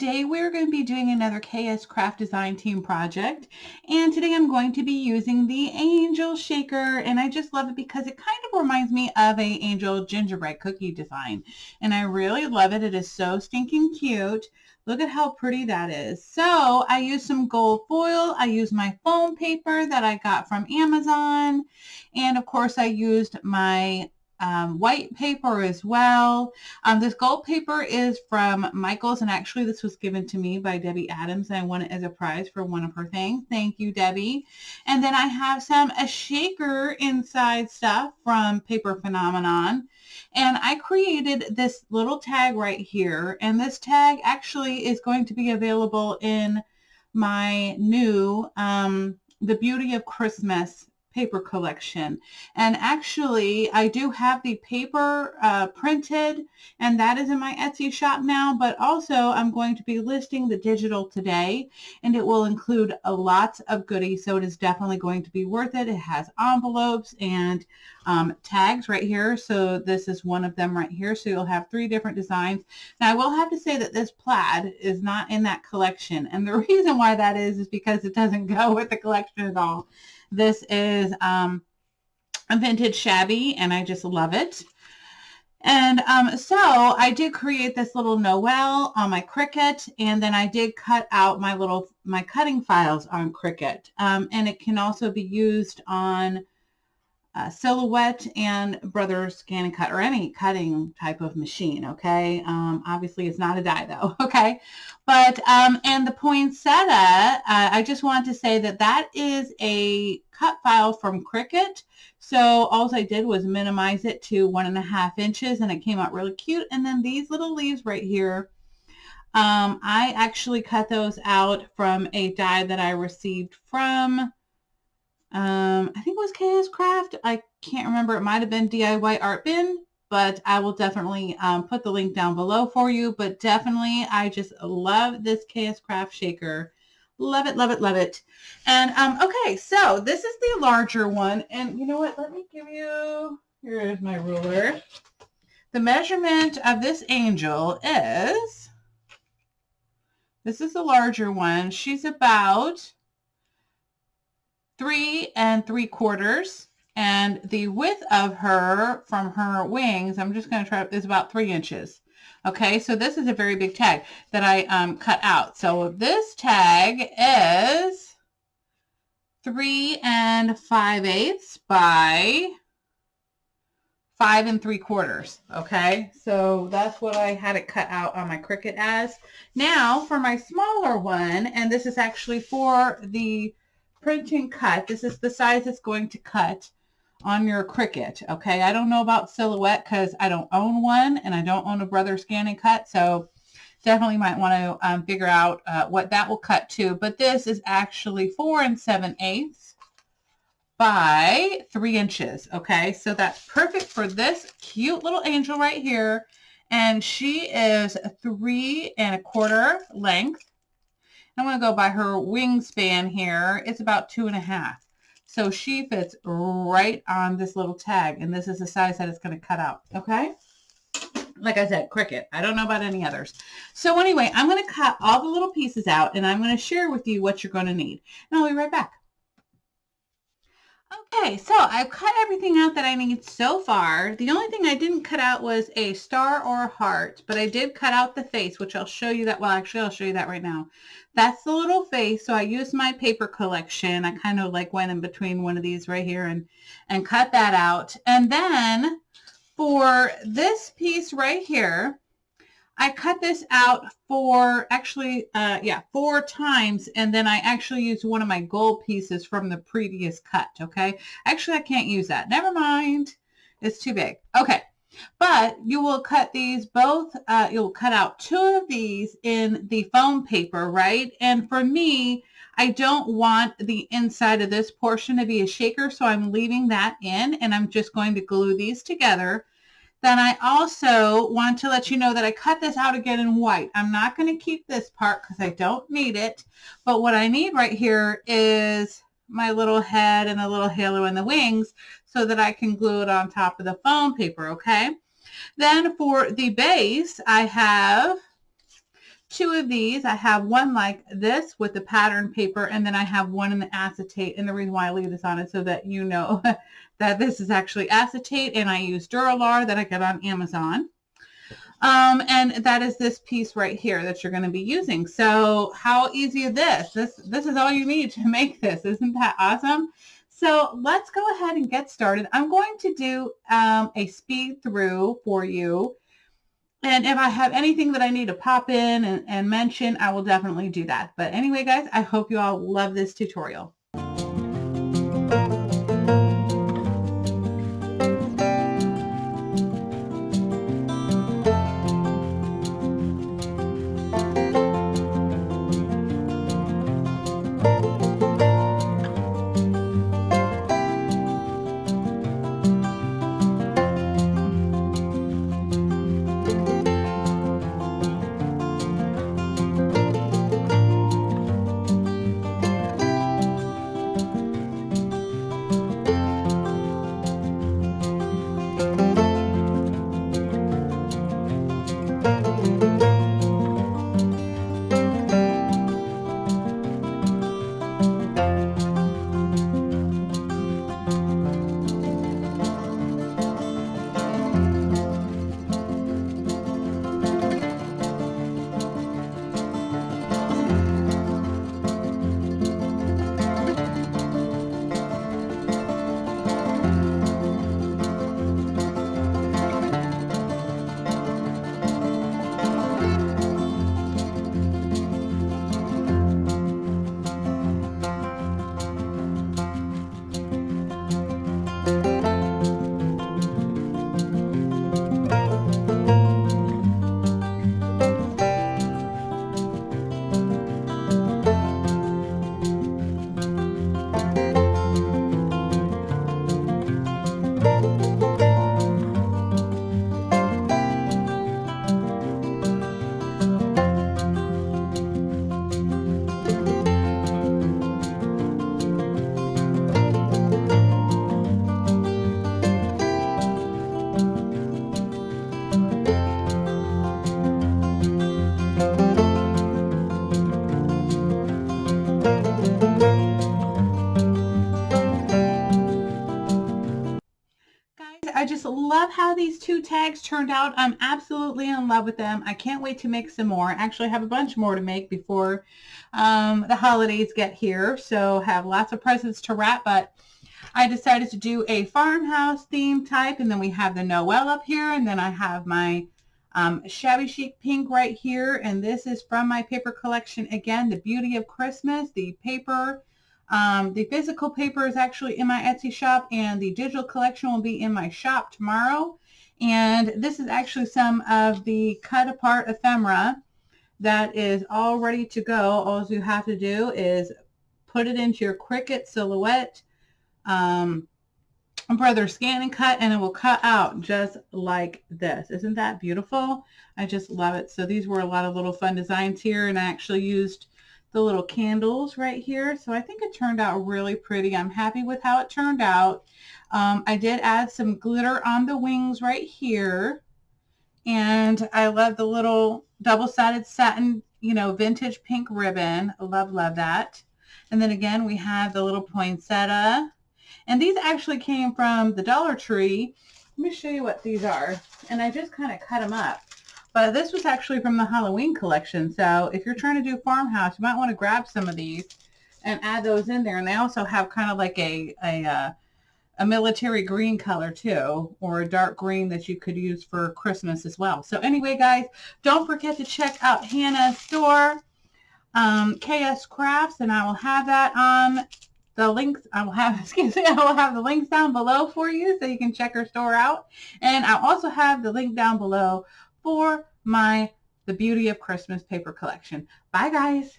today we're going to be doing another KSCraft design team project, and today I'm going to be using the angel shaker, and I just love it because it kind of reminds me of a angel gingerbread cookie design, and I really love it. It is so stinking cute. Look at how pretty that is. So I used some gold foil. I used my foam paper that I got from Amazon, and of course I used my white paper as well. This gold paper is from Michael's, and actually this was given to me by Debbie Adams, and I won it as a prize for one of her things. Thank you, Debbie. And then I have a shaker inside stuff from Paper Phenomenon, and I created this little tag right here, and this tag actually is going to be available in my new The Beauty of Christmas paper collection. And actually I do have the paper printed, and that is in my Etsy shop now, but also I'm going to be listing the digital today, and it will include a lot of goodies, so it is definitely going to be worth it. It has envelopes and tags right here, so this is one of them right here, so you'll have 3 different designs. Now I will have to say that this plaid is not in that collection, and the reason why that is because it doesn't go with the collection at all. This is a vintage shabby, and I just love it. And so I did create this little Noel on my Cricut, and then I did cut out my cutting files on Cricut. And it can also be used on Silhouette and Brother Scan and Cut, or any cutting type of machine, okay? Obviously it's not a die though, okay? But, and the poinsettia, I just want to say that that is a cut file from Cricut. So all I did was minimize it to 1.5 inches, and it came out really cute. And then these little leaves right here, I actually cut those out from a die that I received from I think it was KSCraft. I can't remember. It might have been DIY Art Bin, but I will definitely put the link down below for you. But definitely, I just love this KSCraft shaker. Love it, love it, love it. And okay, so this is the larger one. And you know what? Let me give you, here's my ruler. The measurement of this angel is, this is the larger one. She's about 3 3/4, and the width of her from her wings, I'm just going to try, is about 3 inches. Okay, so this is a very big tag that I cut out. So this tag is 3 5/8 by 5 3/4. Okay, so that's what I had it cut out on my Cricut as. Now for my smaller one, and this is actually for the print and cut. This is the size it's going to cut on your Cricut. Okay, I don't know about Silhouette because I don't own one, and I don't own a Brother Scan and Cut, so definitely might want to figure out what that will cut to. But this is actually 4 7/8 by 3 inches. Okay, so that's perfect for this cute little angel right here, and she is 3 1/4 length. I'm going to go by her wingspan here. It's about 2.5. So she fits right on this little tag, and this is the size that it's going to cut out. Okay? Like I said, Cricut. I don't know about any others. So anyway, I'm going to cut all the little pieces out, and I'm going to share with you what you're going to need. And I'll be right back. Okay, so I've cut everything out that I need so far. The only thing I didn't cut out was a star or a heart, but I did cut out the face, which I'll show you that. Well, actually, I'll show you that right now. That's the little face. So I used my paper collection. I kind of like went in between one of these right here and cut that out. And then for this piece right here, I cut this out for actually, 4 times, and then I actually used one of my gold pieces from the previous cut, okay? Actually, I can't use that. Never mind. It's too big. Okay, but you will cut these both, you'll cut out 2 of these in the foam paper, right? And for me, I don't want the inside of this portion to be a shaker, so I'm leaving that in, and I'm just going to glue these together. Then I also want to let you know that I cut this out again in white. I'm not going to keep this part because I don't need it. But what I need right here is my little head and a little halo and the wings so that I can glue it on top of the foam paper, okay? Then for the base, I have two of these. I have one like this with the pattern paper, and then I have one in the acetate. And the reason why I leave this on is so that you know that this is actually acetate, and I use Duralar that I got on Amazon. And that is this piece right here that you're going to be using. So how easy is this? This is all you need to make this. Isn't that awesome? So let's go ahead and get started. I'm going to do a speed through for you. And if I have anything that I need to pop in and mention, I will definitely do that. But anyway, guys, I hope you all love this tutorial. I just love how these two tags turned out. I'm absolutely in love with them. I can't wait to make some more. Actually, I have a bunch more to make before the holidays get here. So have lots of presents to wrap, but I decided to do a farmhouse theme type, and then we have the Noel up here, and then I have my shabby chic pink right here, and this is from my paper collection. Again, the Beauty of Christmas, the paper. The physical paper is actually in my Etsy shop, and the digital collection will be in my shop tomorrow. And this is actually some of the cut apart ephemera that is all ready to go. All you have to do is put it into your Cricut Silhouette brother scan and cut, and it will cut out just like this. Isn't that beautiful? I just love it. So these were a lot of little fun designs here, and I actually used the little candles right here. So I think it turned out really pretty. I'm happy with how it turned out. I did add some glitter on the wings right here. And I love the little double-sided satin, you know, vintage pink ribbon. Love that. And then again, we have the little poinsettia. And these actually came from the Dollar Tree. Let me show you what these are. And I just kind of cut them up. But this was actually from the Halloween collection. So if you're trying to do farmhouse, you might want to grab some of these and add those in there. And they also have kind of like a military green color too, or a dark green that you could use for Christmas as well. So anyway, guys, don't forget to check out Hannah's store, KSCrafts, and I will have that on the links. I will have the links down below for you so you can check her store out. And I'll also have the link down below for the Beauty of Christmas paper collection. Bye, guys.